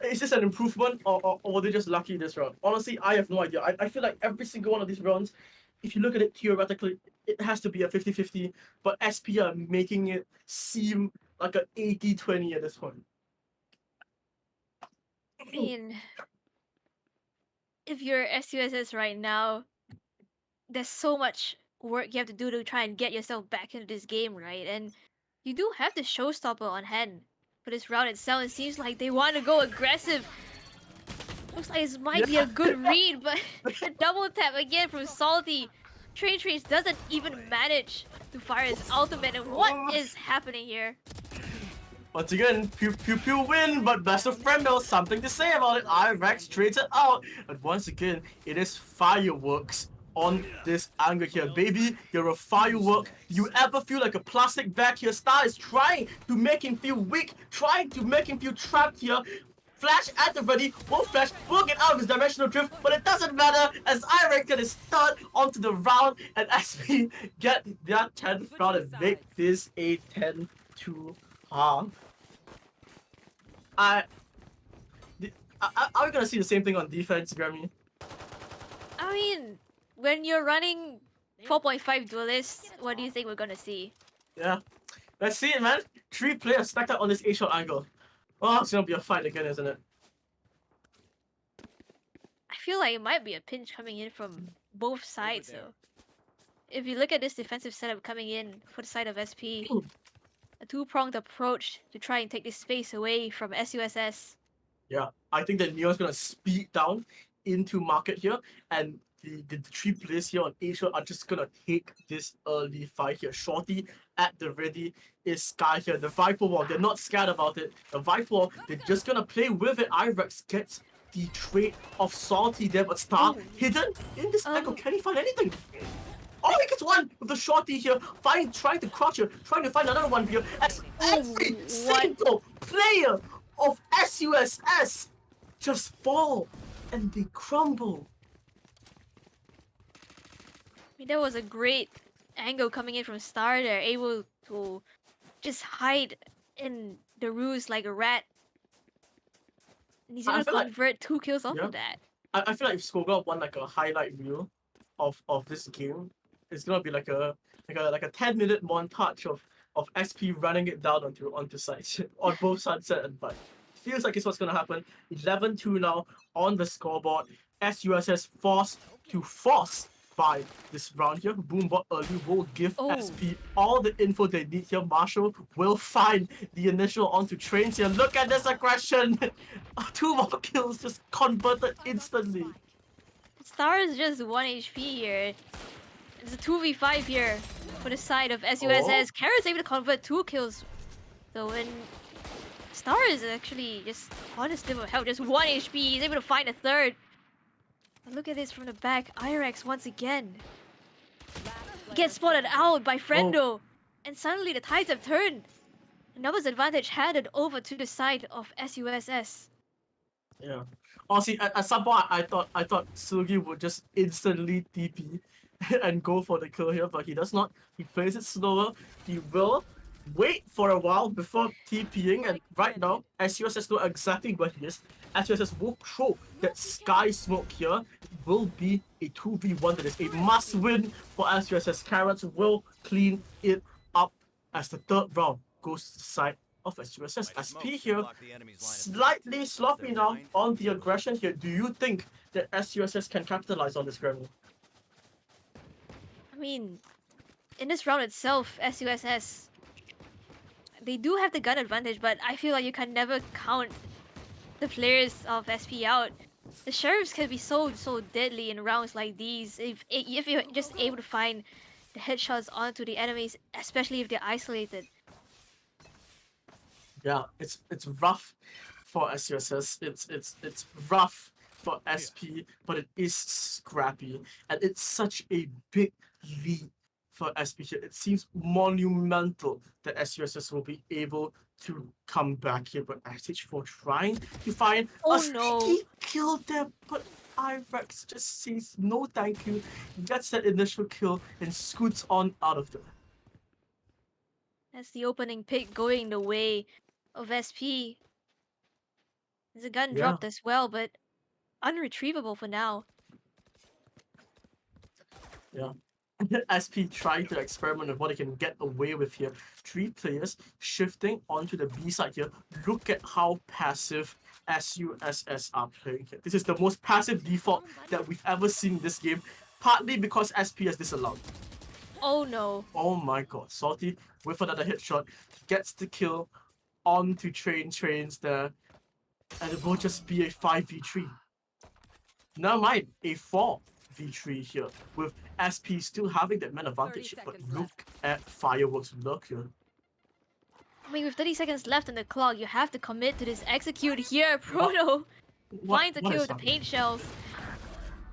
Is this an improvement or were they just lucky this round? Honestly, I have no idea. I feel like every single one of these rounds, if you look at it theoretically, it has to be a 50-50, but SP are making it seem like an 80-20 at this point. I mean, if you're SUSS right now, there's so much work you have to do to try and get yourself back into this game, right? And you do have the showstopper on hand for this round itself. It seems like they want to go aggressive. Looks like this might be a good read, but a double tap again from Salty. Trains doesn't even manage to fire his ultimate, and what is happening here? Once again, Pew Pew Pew win, but best of Friendo, something to say about it. Irex trades it out, but once again, it is fireworks on this angle here. Baby, you're a firework. You ever feel like a plastic bag here? Star is trying to make him feel weak, trying to make him feel trapped here. Flash at the ready, will flash, will get out of his dimensional drift, but it doesn't matter as Irex get his start onto the round and SP get their 10th round and make this a 10-2 half. Are we gonna see the same thing on defense, Grammy? I mean, when you're running 4.5 duelists. What do you think we're gonna see? Yeah. Let's see it, man. 3 players stacked up on this A-shot angle. Oh, it's gonna be a fight again, isn't it? I feel like it might be a pinch coming in from both sides though. If you look at this defensive setup coming in for the side of SP, a two-pronged approach to try and take this space away from SUSS. Yeah, I think that Neo's gonna speed down into market here, and the 3 players here on Asia are just gonna take this early fight here. Shorty at the ready is Sky here. The Viper Wall, they're not scared about it. The Viper Wall, they're just gonna play with it. Irex gets the trade of Salty there, but Star hidden in this angle. Can he find anything? Oh, he gets one with the Shorty here. Trying to crouch here, trying to find another one here. As every single player of SUSS just fall and they crumble. I mean, that was a great angle coming in from Star there, able to just hide in the ruse like a rat. And he's able to convert 2 kills off of that. I feel like if Skoga won like a highlight reel of this game, it's gonna be like a 10-minute montage of SP running it down onto sides on both Sunset and Bud. Feels like it's what's gonna happen. 11-2 now on the scoreboard. SUSS forced by this round here. Boombot early will give SP all the info they need here. Marshall will find the initial onto trains here. Look at this aggression. 2 more kills just converted instantly. Star is just 1 HP here. It's a 2v5 here for the side of SUSS. Kara's able to convert 2 kills. So when Star is actually just on his level of health, just 1 HP, he's able to find a third. And look at this from the back. Irex once again gets spotted out by Frendo. And suddenly the tides have turned. Numbers advantage handed over to the side of SUSS. Yeah. Honestly, at some point I thought Sugi would just instantly TP and go for the kill here, but he does not. He plays it slower. He will wait for a while before TPing, and right now, SUSS know exactly where he is. SUSS will throw that Sky Smoke here. It will be a 2v1 that is a must win for SUSS. Carrots will clean it up as the 3rd round goes to the side of SUSS. SP here, slightly sloppy now on the aggression here. Do you think that SUSS can capitalize on this Grammy? I mean, in this round itself, SUSS, they do have the gun advantage, but I feel like you can never count the players of SP out. The Sheriffs can be so deadly in rounds like these if you're just able to find the headshots onto the enemies, especially if they're isolated. Yeah, it's rough for SUSS. It's rough for SP, but it is scrappy, and it's such a big lead for SP here. It seems monumental that SUSS will be able to come back here, but SH4 trying to find a sneaky kill there, but Irex just says no thank you, gets that initial kill and scoots on out of there. That's the opening pick going the way of SP. There's a gun dropped as well, but unretrievable for now. Yeah. SP trying to experiment with what they can get away with here. 3 players shifting onto the B side here. Look at how passive SUSS are playing here. This is the most passive default that we've ever seen in this game, partly because SP has disallowed. Oh no. Oh my god. Salty with another headshot gets the kill onto trains there, and it will just be a 5v3. Never mind, a 4v3 here, with SP still having that man advantage. But look at Fireworks luck here. I mean, with 30 seconds left on the clock, you have to commit to this execute here. Proto finds a kill with the paint shells.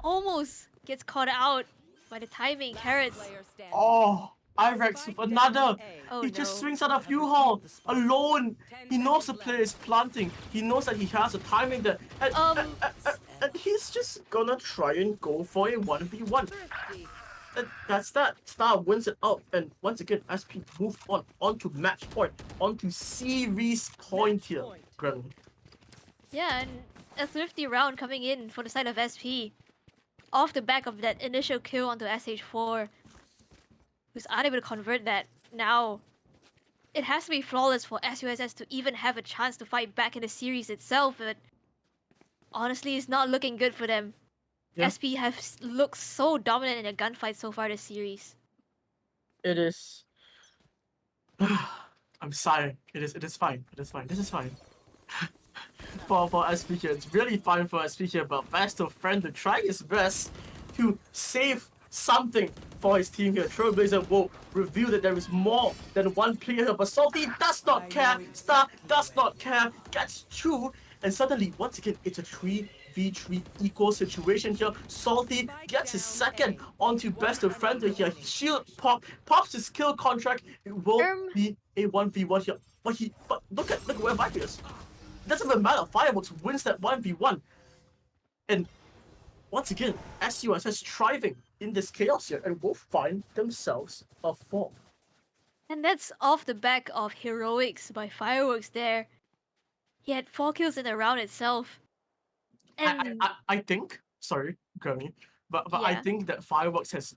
Almost gets caught out by the timing. Carrots. Oh, Irex with another. He just swings out of U-Haul alone. He knows the player is planting. He knows that he has a timing there. And he's just gonna try and go for a 1v1. That's that. Star wins it out. And once again, SP move onto match point, onto series point here. Granny. Yeah, and a thrifty round coming in for the side of SP. Off the back of that initial kill onto SH4. who's unable to convert that. Now, it has to be flawless for SUSS to even have a chance to fight back in the series itself, but honestly, it's not looking good for them. Yeah. SP have looked so dominant in a gunfight so far this series. It is. I'm sighing. It is fine. It is fine. This is fine. For SP here, it's really fine for SP here, but best of friend to try his best to save something for his team here. Trailblazer will reveal that there is more than one player here, but Salty does not care. Star does not care. Gets two, and suddenly, once again, it's a 3v3 equal situation here. Salty gets his second onto best of friend here. Shield pops his kill contract. It will be a 1v1 here. But look where Viper is. It doesn't even matter. Fireworks wins that 1v1. And once again, SUSS thriving in this chaos here and will find themselves a fourth. And that's off the back of heroics by Fireworks there. He had 4 kills in the round itself. And I think, sorry, Grammy, but I Yeah. think that Fireworks has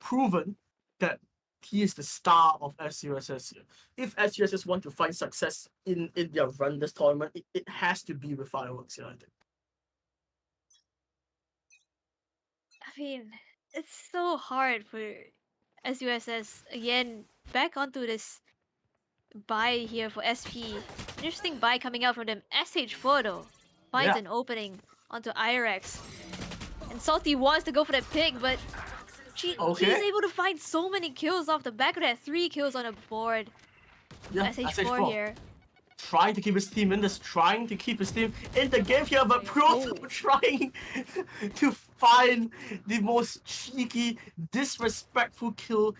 proven that he is the star of SUSS here. If SUSS want to find success in their run this tournament, it has to be with Fireworks here, I think. I mean, it's so hard for SUSS. Again, back onto this buy here for SP. Interesting buy coming out from them. SH4 though finds Yeah. an opening onto IRX. And Salty wants to go for that pick, but he's Okay. able to find so many kills off the back of that. 3 kills on the board. Yeah, SH4 here. Trying to keep his team in this, trying to keep his team in the game here, but Proto trying to find the most cheeky, disrespectful kill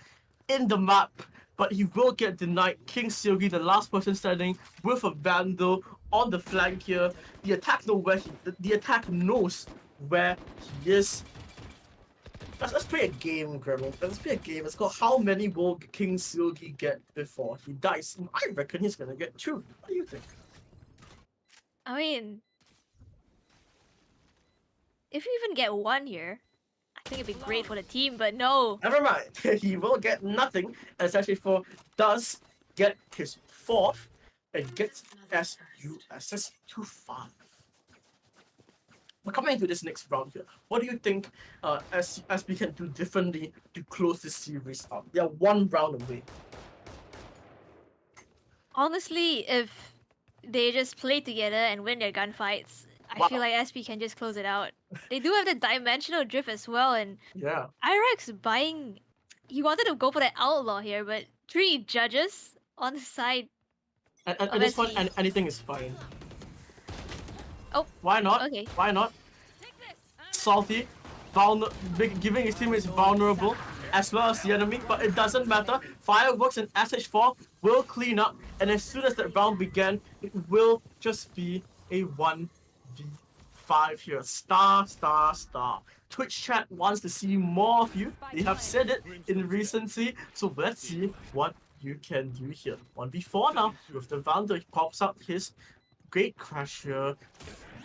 in the map. But he will get denied. King Seogi, the last person standing with a Vandal on the flank here. The attack the attack knows where he is. Let's play a game, Gremlin. Let's play a game. It's called How Many Will King Seogi Get Before He Dies? I reckon he's gonna get 2. What do you think? I mean, if you even get 1 here, I think it'd be great for the team, but no. Never mind. He will get nothing, as SH4 does get his 4th and gets SUSS to 5. But coming into this next round here, what do you think SB can do differently to close this series out? They are 1 round away. Honestly, if they just play together and win their gunfights, I feel like SP can just close it out. They do have the dimensional drift as well, and Yeah. IRX buying. He wanted to go for the outlaw here, but 3 judges on the side. And at this point, anything is fine. Oh. Why not? Okay. Why not? Salty, giving his teammates vulnerable as well as the enemy, but it doesn't matter. Fireworks and SH4 will clean up, and as soon as that round began, it will just be a 1v5 here. Star. Twitch chat wants to see more of you. They have said it in recency, so let's see what you can do here. 1v4 now with the Vandal. He pops out his great crash here.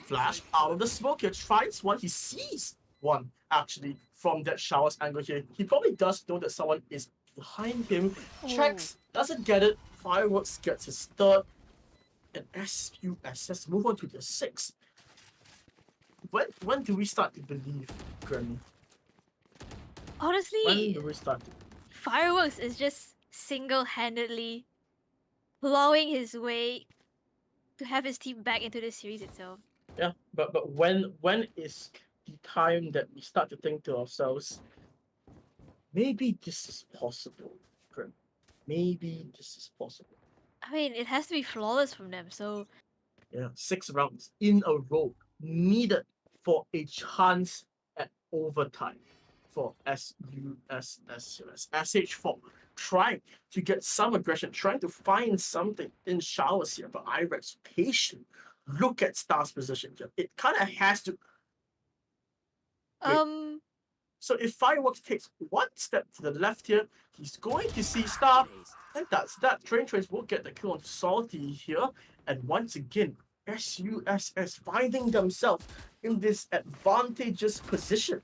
Flash out of the smoke here, tries one. He sees one actually from that showers angle here. He probably does know that someone is behind him. Checks, doesn't get it. Fireworks gets his 3rd. And SUSS move on to the 6th. When do we start to believe, Granny? When Honestly, do we start to Fireworks is just single-handedly plowing his way to have his team back into the series itself. Yeah, but when is the time that we start to think to ourselves, maybe this is possible, Grim. Maybe this is possible. I mean, it has to be flawless from them, so Yeah, 6 rounds in a row needed for a chance at overtime for SUSS. SH4 trying to get some aggression, trying to find something in showers here, but IREX patient. Look at Star's position here. It kind of has to. Wait. So if Fireworks takes 1 step to the left here, he's going to see Star. And that's that. Trains will get the kill on Salty here. And once again, SUSS finding themselves in this advantageous position.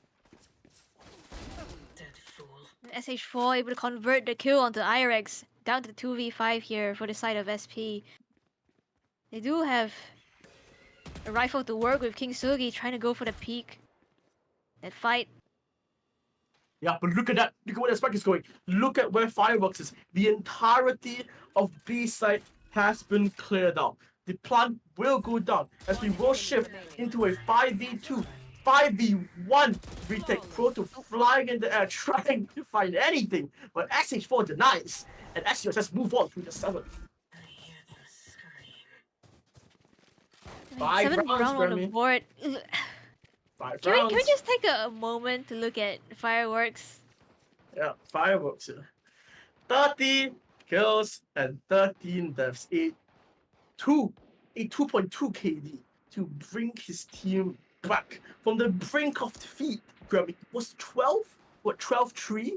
SH4 able to convert the kill onto IREX down to 2v5 here for the side of SP. They do have a rifle to work with. King Sugi trying to go for the peak. That fight. Yeah, but look at that. Look at where the spike is going. Look at where Fireworks is. The entirety of B side has been cleared out. The plant will go down as we will shift into a 5v2, 5v1 retake. Proto flying in the air, trying to find anything, but SH4 denies, and SUSS move on to the 7th. I mean, Five 7th rounds, round on the Grammy. board. 5 Can we rounds. just take a moment to look at Fireworks? Yeah, Fireworks. 30 kills and 13 deaths. A 2.2 KD to bring his team back from the brink of defeat. Grammy, it was 12? What, 12-3?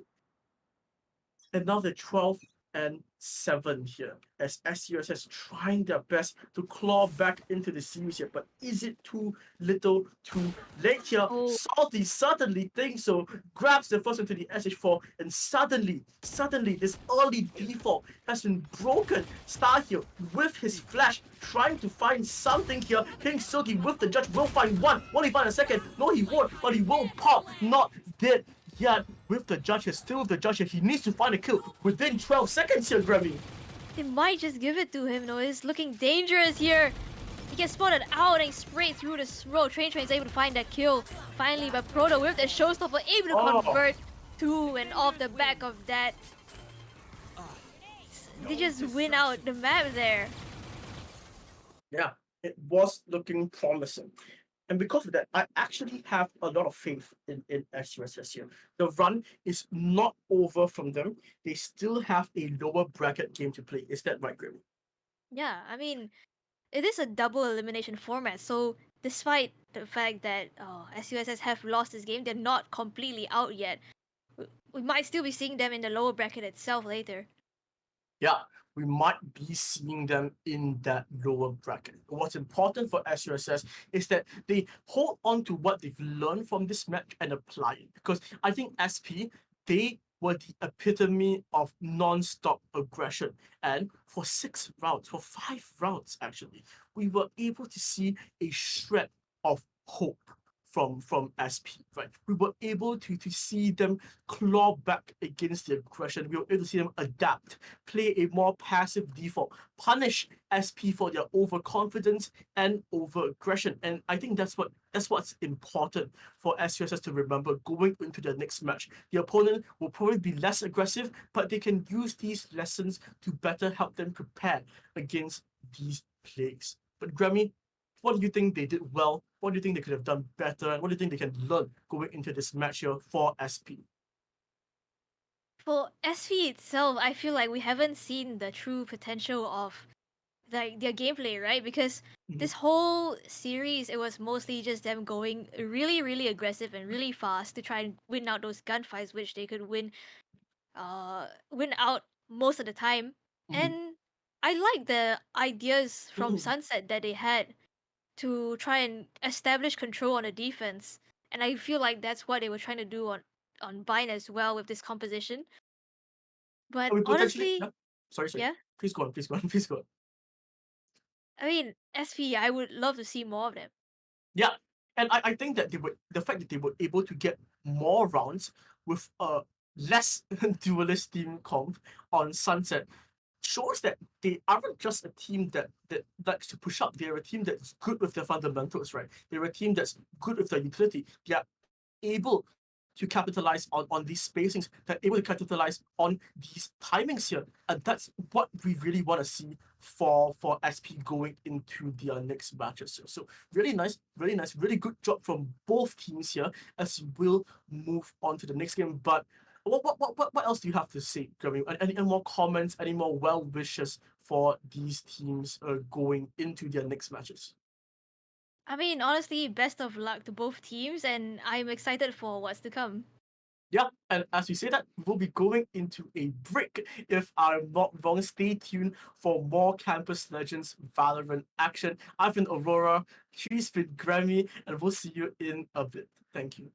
And now they're 12-7 here as SUSS trying their best to claw back into the series here. But is it too little too late here? Oh. Salty certainly thinks so. Grabs the first into the SH4 and suddenly this early default has been broken. Star here with his flash trying to find something here. King Silky with the judge will find one. Will he find a second? No, he won't, but he will pop. Not dead yet with the judge here, still with the judge here. He needs to find a kill within 12 seconds here, Grammy. They might just give it to him though. It's looking dangerous here. He gets spotted out and sprayed through the smoke. Train's able to find that kill. Finally, but Proto with the showstopper able to convert two, and off the back of that, they just win out the map there. Yeah, it was looking promising. And because of that, I actually have a lot of faith in SUSS here. The run is not over from them. They still have a lower bracket game to play. Is that right, Grammy? Yeah, I mean, it is a double elimination format, so despite the fact that SUSS have lost this game, they're not completely out yet. We might still be seeing them in the lower bracket itself later. Yeah, we might be seeing them in that lower bracket. What's important for SUSS is that they hold on to what they've learned from this match and apply it. Because I think SP, they were the epitome of non-stop aggression. And for 6 rounds, for 5 rounds actually, we were able to see a shred of hope from SP, right? We were able to see them claw back against the aggression. We were able to see them adapt, play a more passive default, punish SP for their overconfidence and over aggression. And I think that's what's important for SUSS to remember going into the next match. The opponent will probably be less aggressive, but they can use these lessons to better help them prepare against these plays. But Grammy, what do you think they did well? What do you think they could have done better? And what do you think they can learn going into this match here for SP? For SV itself, I feel like we haven't seen the true potential of like their gameplay, right? Because this whole series, it was mostly just them going really, really aggressive and really fast to try and win out those gunfights, which they could win out most of the time. Mhm. And I like the ideas from Sunset that they had to try and establish control on the defense. And I feel like that's what they were trying to do on Vine as well with this composition. But We potentially, honestly, yeah. Sorry. yeah, Please go on, please go on, please go on. I mean, SV, I would love to see more of them. Yeah, and I think that the fact that they were able to get more rounds with a less duelist team comp on Sunset shows that they aren't just a team that likes to push up. They're a team that's good with their fundamentals, right? They're a team that's good with their utility. They are able to capitalize on these spacings. They're able to capitalize on these timings here, and that's what we really want to see for SP going into their next matches here. So really nice, really good job from both teams here as we'll move on to the next game. But what else do you have to say, Grammy? Any more comments, any more well wishes for these teams going into their next matches? I mean, honestly, best of luck to both teams, and I'm excited for what's to come. Yeah, and as we say that, we'll be going into a break. If I'm not wrong, stay tuned for more Campus Legends Valorant action. I've been Aurora, she's been Grammy, and we'll see you in a bit. Thank you.